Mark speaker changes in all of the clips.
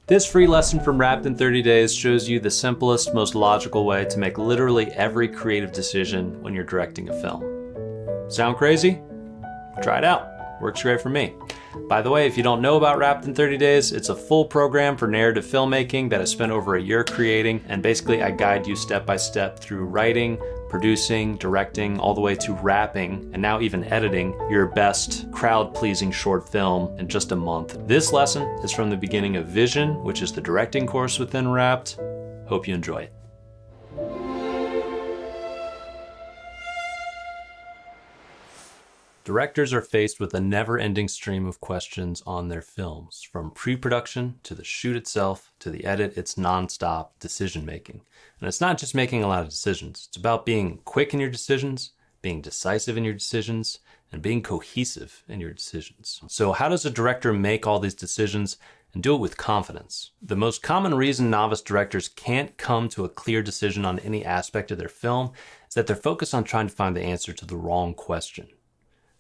Speaker 1: This free lesson from Wrapped in 30 Days shows you the simplest, most logical way to make literally every creative decision when you're directing a film. Sound crazy? Try it out. Works great for me. By the way, if you don't know about Wrapped in 30 Days, it's a full program for narrative filmmaking that I spent over a year creating, and basically I guide you step by step through writing, producing, directing, all the way to wrapping, and now even editing your best crowd-pleasing short film in just a month. This lesson is from the beginning of Vision, which is the directing course within Wrapped. Hope you enjoy it. Directors are faced with a never-ending stream of questions on their films. From pre-production to the shoot itself to the edit, it's non-stop decision-making. And it's not just making a lot of decisions. It's about being quick in your decisions, being decisive in your decisions, and being cohesive in your decisions. So how does a director make all these decisions and do it with confidence? The most common reason novice directors can't come to a clear decision on any aspect of their film is that they're focused on trying to find the answer to the wrong question.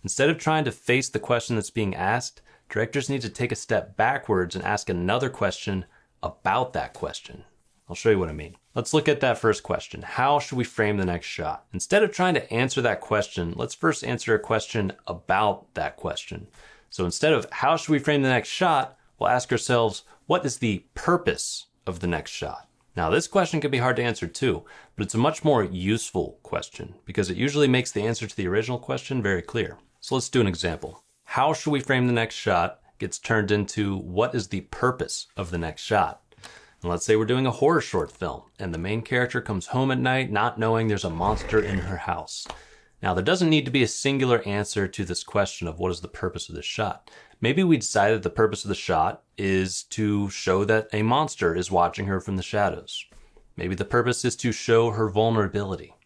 Speaker 1: Instead of trying to face the question that's being asked, directors need to take a step backwards and ask another question about that question. I'll show you what I mean. Let's look at that first question. How should we frame the next shot? Instead of trying to answer that question, let's first answer a question about that question. So instead of how should we frame the next shot, we'll ask ourselves, what is the purpose of the next shot? Now, this question can be hard to answer too, but it's a much more useful question because it usually makes the answer to the original question very clear. So let's do an example. How should we frame the next shot gets turned into what is the purpose of the next shot? And let's say we're doing a horror short film and the main character comes home at night not knowing there's a monster in her house. Now, there doesn't need to be a singular answer to this question of what is the purpose of this shot. Maybe we decided the purpose of the shot is to show that a monster is watching her from the shadows. Maybe the purpose is to show her vulnerability.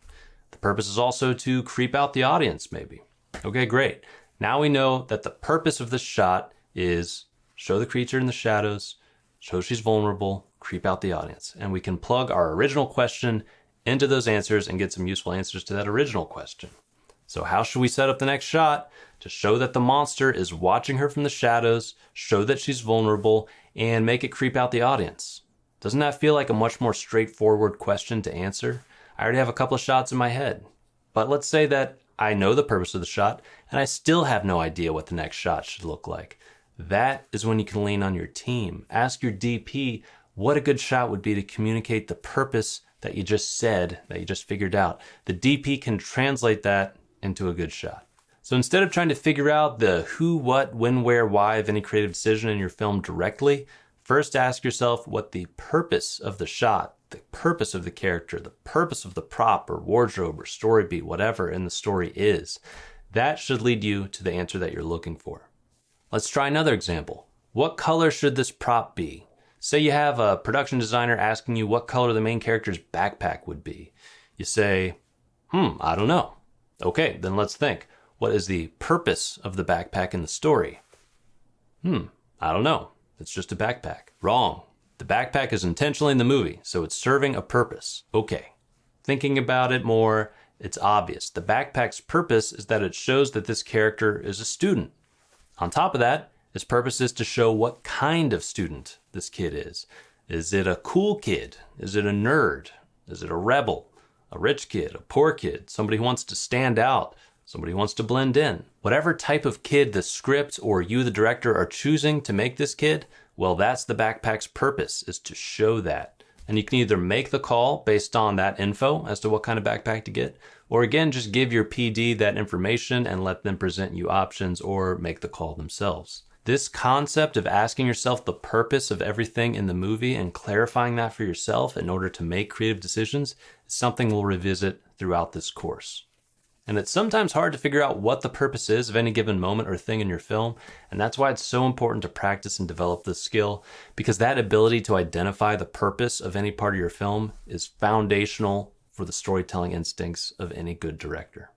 Speaker 1: The purpose is also to creep out the audience, maybe. Okay, great. Now we know that the purpose of this shot is show the creature in the shadows, show she's vulnerable, creep out the audience. And we can plug our original question into those answers and get some useful answers to that original question. So how should we set up the next shot? To show that the monster is watching her from the shadows, show that she's vulnerable, and make it creep out the audience. Doesn't that feel like a much more straightforward question to answer? I already have a couple of shots in my head. But let's say that I know the purpose of the shot, and I still have no idea what the next shot should look like. That is when you can lean on your team. Ask your DP what a good shot would be to communicate the purpose that you just said, that you just figured out. The DP can translate that into a good shot. So instead of trying to figure out the who, what, when, where, why of any creative decision in your film directly, first ask yourself what the purpose of the shot, the purpose of the character, the purpose of the prop or wardrobe or story beat, whatever in the story is. That should lead you to the answer that you're looking for. Let's try another example. What color should this prop be? Say you have a production designer asking you what color the main character's backpack would be. You say, I don't know. Okay, then let's think. What is the purpose of the backpack in the story? I don't know. It's just a backpack. Wrong. The backpack is intentionally in the movie, so it's serving a purpose. Okay. Thinking about it more, it's obvious. The backpack's purpose is that it shows that this character is a student. On top of that, its purpose is to show what kind of student this kid is. Is it a cool kid? Is it a nerd? Is it a rebel? A rich kid? A poor kid? Somebody who wants to stand out? Somebody who wants to blend in? Whatever type of kid the script or you, the director, are choosing to make this kid, well, that's the backpack's purpose, is to show that. And you can either make the call based on that info as to what kind of backpack to get, or again, just give your PD that information and let them present you options or make the call themselves. This concept of asking yourself the purpose of everything in the movie and clarifying that for yourself in order to make creative decisions is something we'll revisit throughout this course. And it's sometimes hard to figure out what the purpose is of any given moment or thing in your film, and that's why it's so important to practice and develop this skill, because that ability to identify the purpose of any part of your film is foundational for the storytelling instincts of any good director.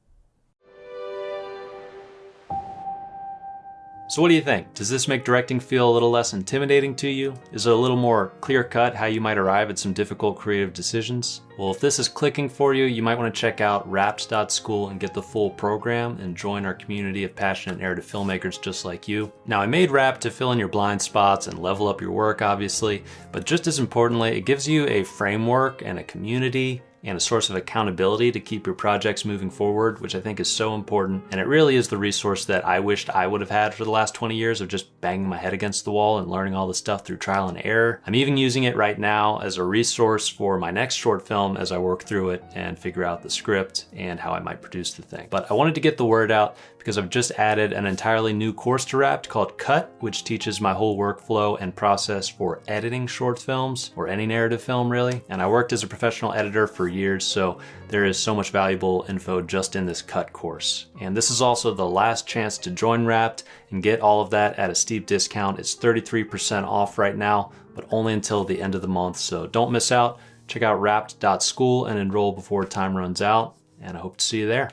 Speaker 1: So what do you think? Does this make directing feel a little less intimidating to you? Is it a little more clear-cut how you might arrive at some difficult creative decisions? Well, if this is clicking for you, you might want to check out wrapped.school and get the full program and join our community of passionate narrative filmmakers just like you. Now, I made Wrapped to fill in your blind spots and level up your work, obviously, but just as importantly, it gives you a framework and a community and a source of accountability to keep your projects moving forward, which I think is so important. And it really is the resource that I wished I would have had for the last 20 years of just banging my head against the wall and learning all this stuff through trial and error. I'm even using it right now as a resource for my next short film as I work through it and figure out the script and how I might produce the thing. But I wanted to get the word out because I've just added an entirely new course to Wrapped called Cut, which teaches my whole workflow and process for editing short films, or any narrative film really. And I worked as a professional editor for years, so there is so much valuable info just in this Cut course. And this is also the last chance to join Wrapped and get all of that at a steep discount. It's 33% off right now, but only until the end of the month, so don't miss out. Check out wrapped.school and enroll before time runs out, and I hope to see you there.